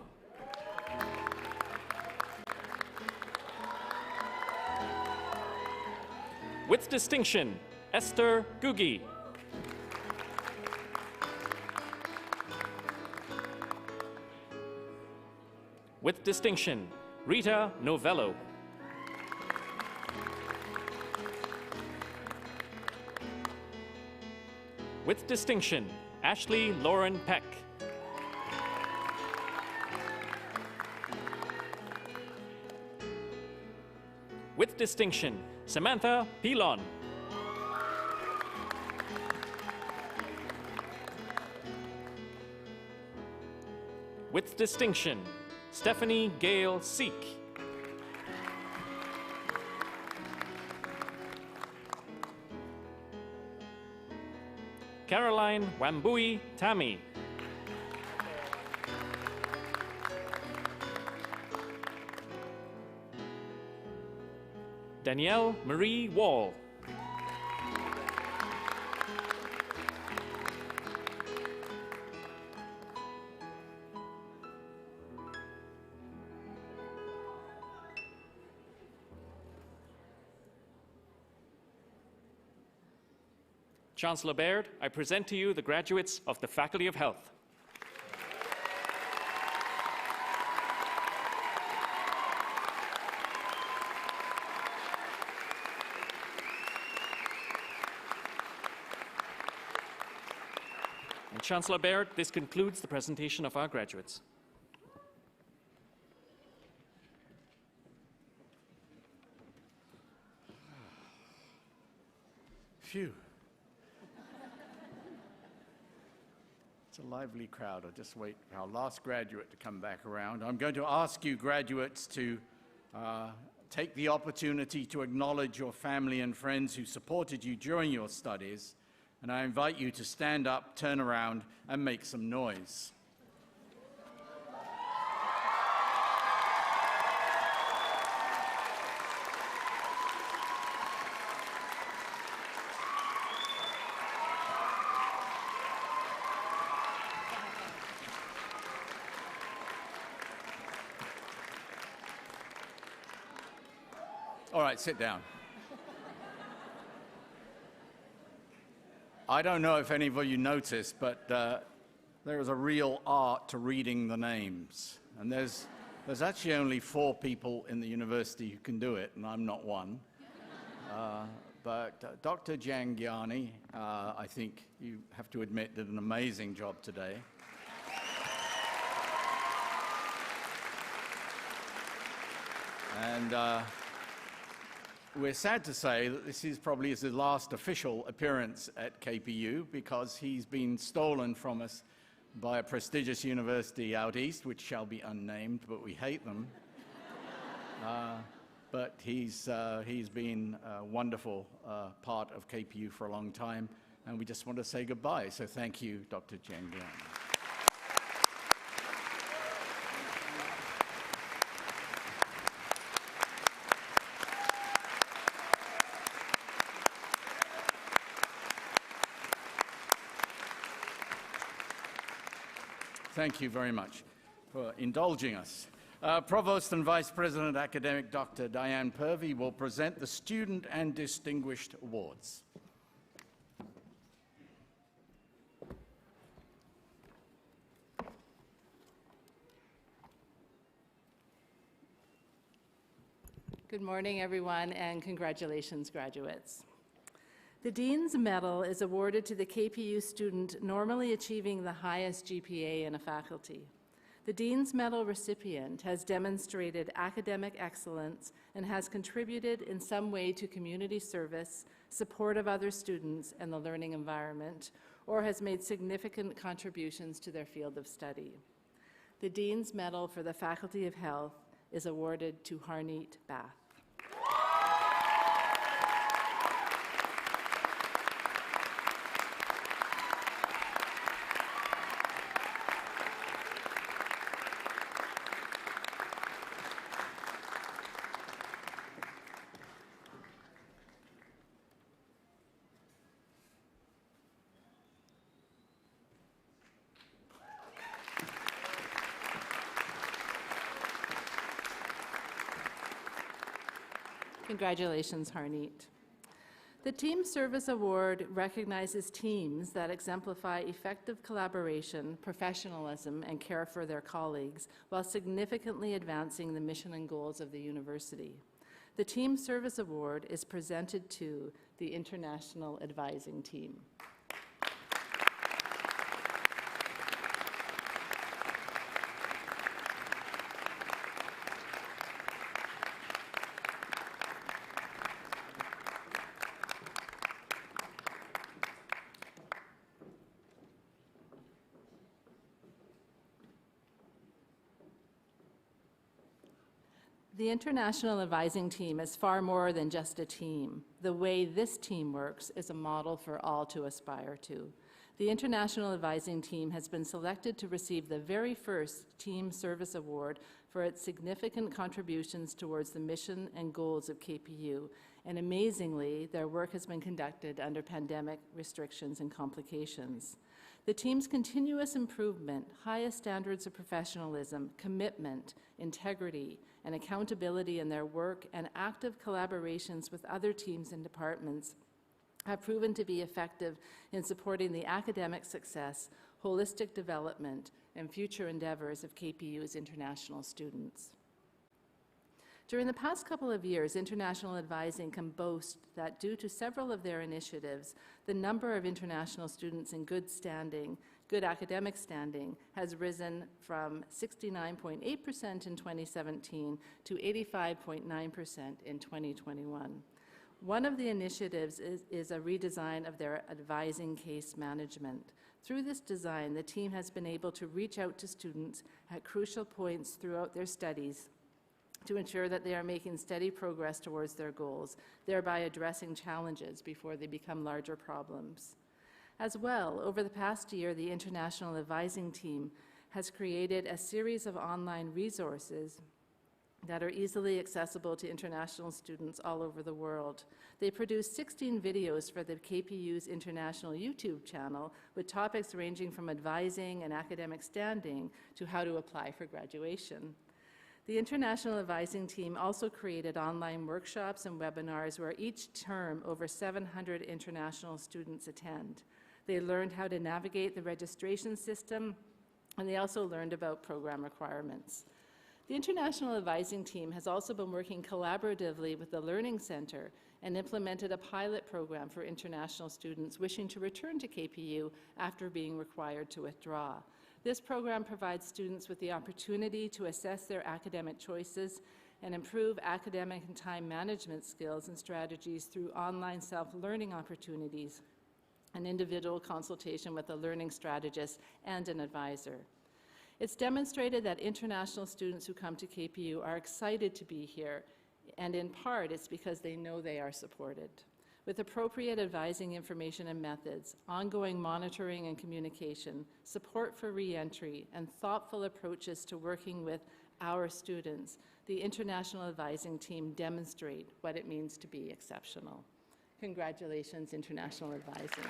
With distinction, Esther Gugi. With distinction, Rita Novello. With distinction, Ashley Lauren Peck. With distinction, Samantha Pilon. With distinction, Stephanie Gale Seek. Caroline Wambui Tammy. Danielle Marie Wall. Chancellor Baird, I present to you the graduates of the Faculty of Health. And Chancellor Baird, this concludes the presentation of our graduates. Phew. It's a lively crowd. I'll just wait for our last graduate to come back around. I'm going to ask you graduates to take the opportunity to acknowledge your family and friends who supported you during your studies, and I invite you to stand up, turn around, and make some noise. All right, sit down. I don't know if any of you noticed, but there is a real art to reading the names. And there's actually only 4 people in the university who can do it, and I'm not one. But Dr. Jangiani, I think you have to admit, did an amazing job today. And we're sad to say that this is probably his last official appearance at KPU because he's been stolen from us by a prestigious university out east, which shall be unnamed, but we hate them. But he's been a wonderful part of KPU for a long time, and we just want to say goodbye. So thank you, Dr. Jen Guan. Thank you very much for indulging us. Provost and Vice President Academic Dr. Diane Purvey will present the Student and Distinguished Awards. Good morning, everyone, and congratulations, graduates. The Dean's Medal is awarded to the KPU student normally achieving the highest GPA in a faculty. The Dean's Medal recipient has demonstrated academic excellence and has contributed in some way to community service, support of other students, and the learning environment, or has made significant contributions to their field of study. The Dean's Medal for the Faculty of Health is awarded to Harneet Bath. Congratulations, Harneet. The Team Service Award recognizes teams that exemplify effective collaboration, professionalism, and care for their colleagues while significantly advancing the mission and goals of the university. The Team Service Award is presented to the International Advising Team. The International Advising Team is far more than just a team. The way this team works is a model for all to aspire to. The International Advising Team has been selected to receive the very first Team Service Award for its significant contributions towards the mission and goals of KPU, and amazingly, their work has been conducted under pandemic restrictions and complications. The team's continuous improvement, highest standards of professionalism, commitment, integrity, and accountability in their work and active collaborations with other teams and departments have proven to be effective in supporting the academic success, holistic development, and future endeavors of KPU's international students. During the past couple of years, International Advising can boast that due to several of their initiatives, the number of international students in good standing, good academic standing, has risen from 69.8% in 2017 to 85.9% in 2021. One of the initiatives is a redesign of their advising case management. Through this design, the team has been able to reach out to students at crucial points throughout their studies to ensure that they are making steady progress towards their goals, thereby addressing challenges before they become larger problems. As well, over the past year, the International Advising Team has created a series of online resources that are easily accessible to international students all over the world. They produced 16 videos for the KPU's international YouTube channel with topics ranging from advising and academic standing to how to apply for graduation. The International Advising Team also created online workshops and webinars where each term over 700 international students attend. They learned how to navigate the registration system, and they also learned about program requirements. The International Advising Team has also been working collaboratively with the Learning Center and implemented a pilot program for international students wishing to return to KPU after being required to withdraw. This program provides students with the opportunity to assess their academic choices and improve academic and time management skills and strategies through online self-learning opportunities an individual consultation with a learning strategist, and an advisor. It's demonstrated that international students who come to KPU are excited to be here, and in part it's because they know they are supported. With appropriate advising information and methods, ongoing monitoring and communication, support for re-entry, and thoughtful approaches to working with our students, the International Advising Team demonstrate what it means to be exceptional. Congratulations, International Advising.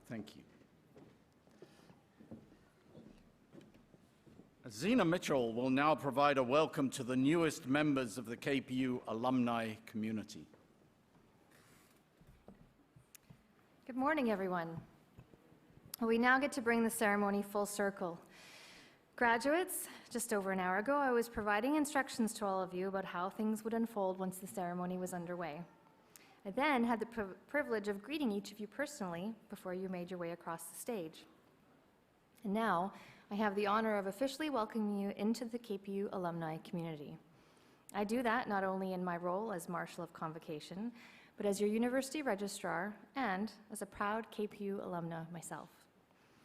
Thank you. Zena Mitchell will now provide a welcome to the newest members of the KPU alumni community. Good morning, everyone. We now get to bring the ceremony full circle. Graduates, just over an hour ago, I was providing instructions to all of you about how things would unfold once the ceremony was underway. I then had the privilege of greeting each of you personally before you made your way across the stage. And now, I have the honor of officially welcoming you into the KPU alumni community. I do that not only in my role as Marshal of Convocation, but as your university registrar and as a proud KPU alumna myself.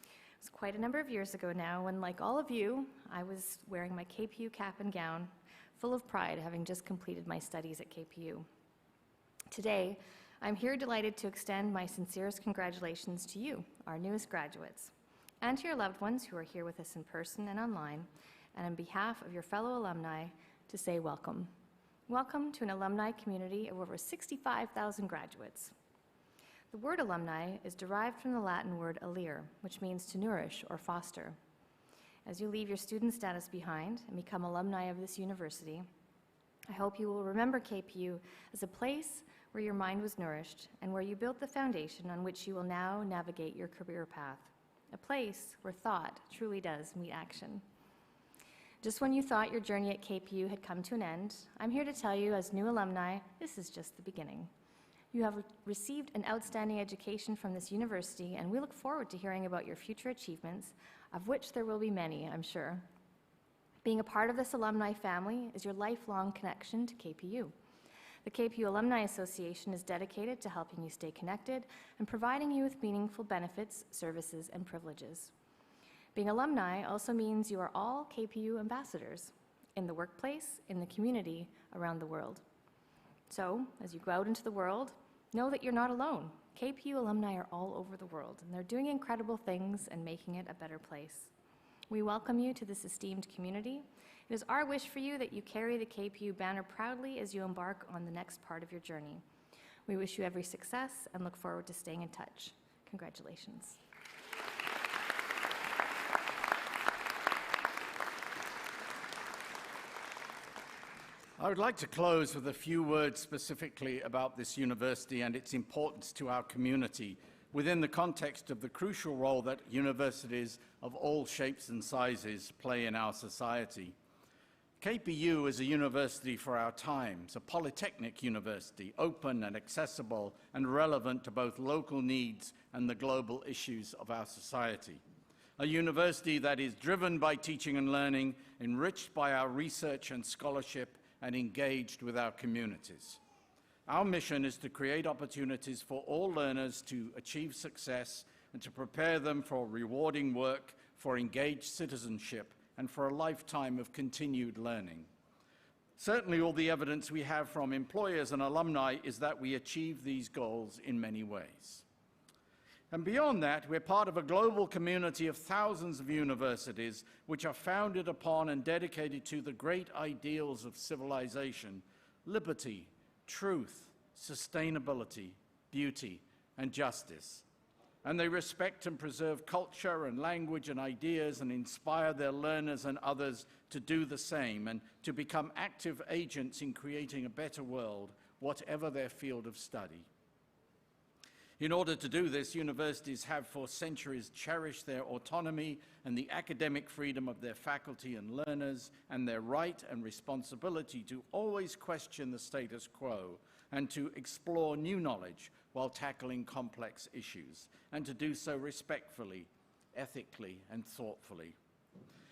It was quite a number of years ago now when, like all of you, I was wearing my KPU cap and gown, full of pride having just completed my studies at KPU. Today, I'm here delighted to extend my sincerest congratulations to you, our newest graduates, and to your loved ones who are here with us in person and online, and on behalf of your fellow alumni, to say welcome. Welcome to an alumni community of over 65,000 graduates. The word alumni is derived from the Latin word alere, which means to nourish or foster. As you leave your student status behind and become alumni of this university, I hope you will remember KPU as a place where your mind was nourished and where you built the foundation on which you will now navigate your career path. A place where thought truly does meet action. Just when you thought your journey at KPU had come to an end, I'm here to tell you as new alumni, this is just the beginning. You have received an outstanding education from this university, and we look forward to hearing about your future achievements, of which there will be many, I'm sure. Being a part of this alumni family is your lifelong connection to KPU. The KPU Alumni Association is dedicated to helping you stay connected and providing you with meaningful benefits, services, and privileges. Being alumni also means you are all KPU ambassadors in the workplace, in the community, around the world. So, as you go out into the world, know that you're not alone. KPU alumni are all over the world, and they're doing incredible things and making it a better place. We welcome you to this esteemed community. It is our wish for you that you carry the KPU banner proudly as you embark on the next part of your journey. We wish you every success and look forward to staying in touch. Congratulations. I would like to close with a few words specifically about this university and its importance to our community within the context of the crucial role that universities of all shapes and sizes play in our society. KPU is a university for our times, a polytechnic university, open and accessible and relevant to both local needs and the global issues of our society. A university that is driven by teaching and learning, enriched by our research and scholarship, and engaged with our communities. Our mission is to create opportunities for all learners to achieve success and to prepare them for rewarding work, for engaged citizenship, and for a lifetime of continued learning. Certainly, all the evidence we have from employers and alumni is that we achieve these goals in many ways. And beyond that, we're part of a global community of thousands of universities which are founded upon and dedicated to the great ideals of civilization: liberty, truth, sustainability, beauty, and justice. And they respect and preserve culture and language and ideas and inspire their learners and others to do the same and to become active agents in creating a better world, whatever their field of study. In order to do this, universities have for centuries cherished their autonomy and the academic freedom of their faculty and learners, and their right and responsibility to always question the status quo and to explore new knowledge while tackling complex issues, and to do so respectfully, ethically, and thoughtfully.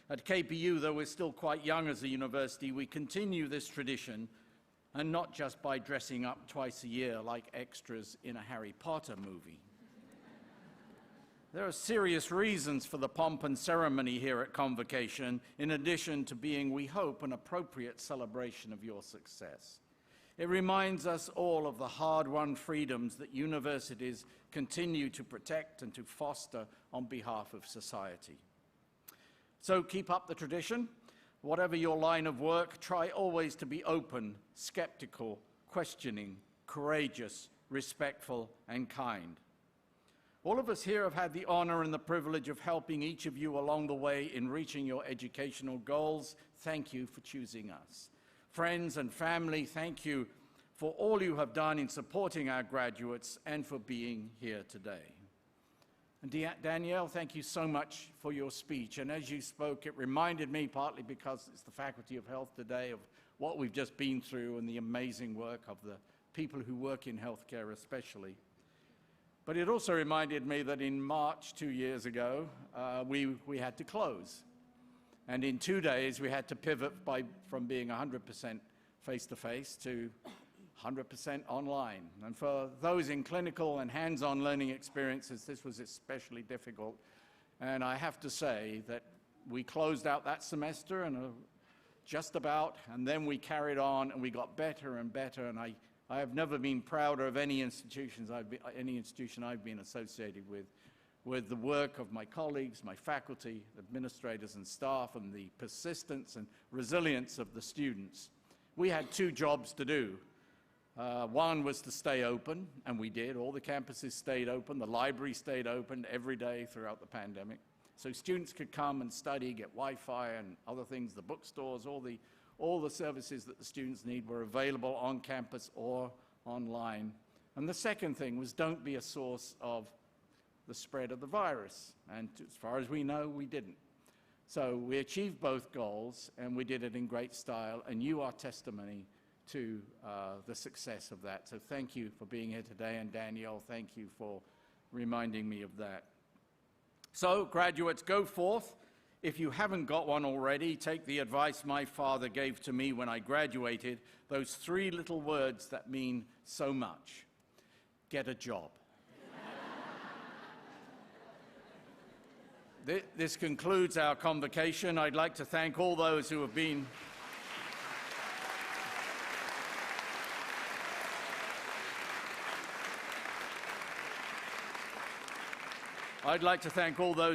At KPU, though we're still quite young as a university, we continue this tradition, and not just by dressing up twice a year like extras in a Harry Potter movie. There are serious reasons for the pomp and ceremony here at Convocation, in addition to being, we hope, an appropriate celebration of your success. It reminds us all of the hard-won freedoms that universities continue to protect and to foster on behalf of society. So keep up the tradition. Whatever your line of work, try always to be open, skeptical, questioning, courageous, respectful, and kind. All of us here have had the honor and the privilege of helping each of you along the way in reaching your educational goals. Thank you for choosing us. Friends and family, thank you for all you have done in supporting our graduates and for being here today. And Danielle, thank you so much for your speech. And as you spoke, it reminded me, partly because it's the Faculty of Health today, of what we've just been through and the amazing work of the people who work in healthcare especially. But it also reminded me that in March 2 years ago, we had to close. And in 2 days, we had to pivot from being 100% face-to-face to 100% online. And for those in clinical and hands-on learning experiences, this was especially difficult. And I have to say that we closed out that semester and just about, and then we carried on and we got better and better. And I have never been prouder of any institution I've been associated with the work of my colleagues, my faculty, administrators and staff, and the persistence and resilience of the students. We had 2 jobs to do. One was to stay open, and we did. All the campuses stayed open. The library stayed open every day throughout the pandemic. So students could come and study, get Wi-Fi and other things, the bookstores, all the services that the students need were available on campus or online. And the second thing was, don't be a source of the spread of the virus. And as far as we know, we didn't. So we achieved both goals, and we did it in great style, and you are testimony to the success of that. So thank you for being here today, and Danielle, thank you for reminding me of that. So graduates, go forth. If you haven't got one already, take the advice my father gave to me when I graduated, those 3 little words that mean so much. Get a job. This concludes our convocation. I'd like to thank all those who have been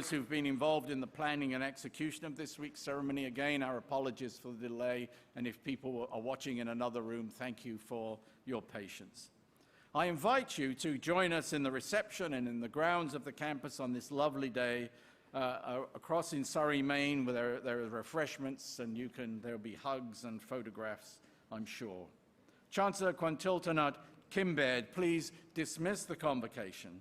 who've been involved in the planning and execution of this week's ceremony. Again, our apologies for the delay, and if people are watching in another room, thank you for your patience. I invite you to join us in the reception and in the grounds of the campus on this lovely day across in Surrey, Maine, where there are refreshments, and there'll be hugs and photographs I'm sure. Chancellor Quantiltanut Kimbaird, please dismiss the convocation.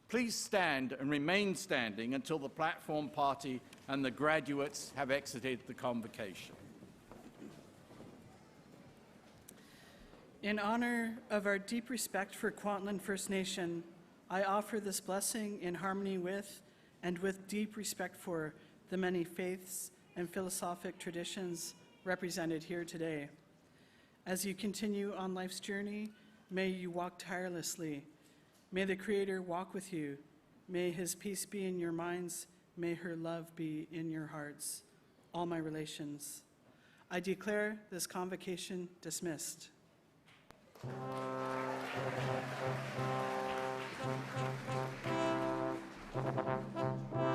Please stand and remain standing until the platform party and the graduates have exited the convocation. In honor of our deep respect for Kwantlen First Nation, I offer this blessing in harmony with and with deep respect for the many faiths and philosophic traditions represented here today. As you continue on life's journey, may you walk tirelessly. May the Creator walk with you. May His peace be in your minds. May her love be in your hearts. All my relations. I declare this convocation dismissed. Thank you.